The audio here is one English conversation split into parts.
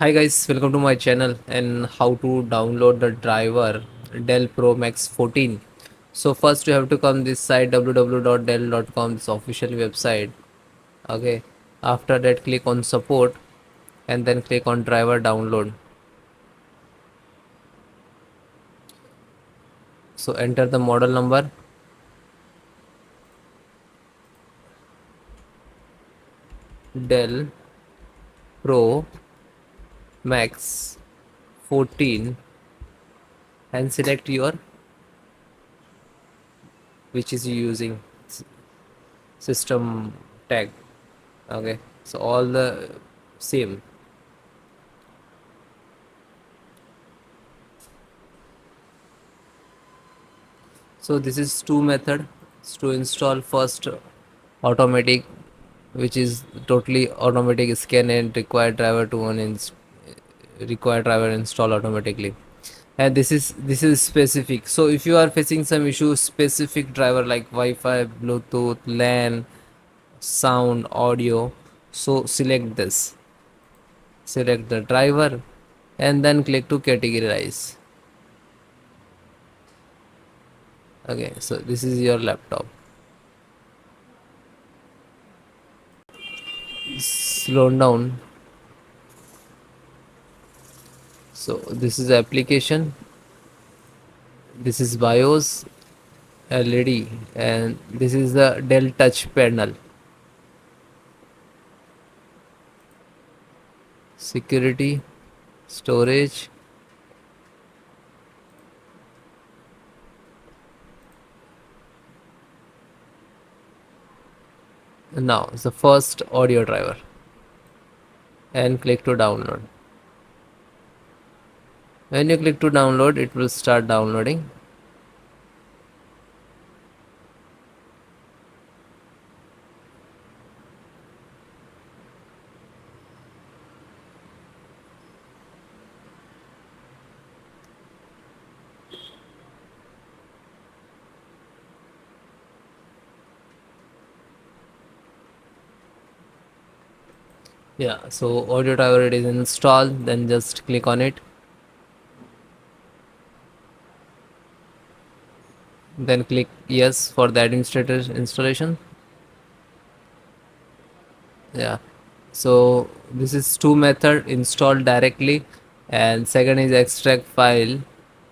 Hi guys, welcome to my channel and how to download the driver Dell Pro Max 14. So first you have to come this site www.dell.com, this official website. Okay, after that click on support and then click on driver download. So enter the model number, Dell Pro Max 14, and select your which is using system tag. Okay, so all the same. So this is two methods to install. First, automatic, which is totally automatic scan and require driver install automatically. And this is specific. So if you are facing some issue, specific driver like Wi-Fi, Bluetooth, LAN, sound, audio, so select this. Select the driver and then click to categorize. Okay, so this is your laptop. Slow down. So this is application, this is BIOS, LED, and this is the Dell touch panel. Security, storage. Now it's the first audio driver and click to download. When you click to download, it will start downloading. Yeah, so audio driver it is installed, then just click on it. Then click yes for the administrator installation. Yeah, so this is two method, install directly, and second is extract file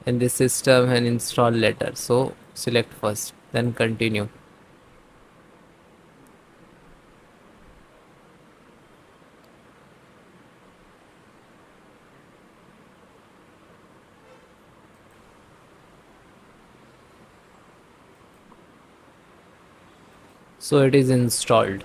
in this system and install later. So select first, then continue. So it is installed.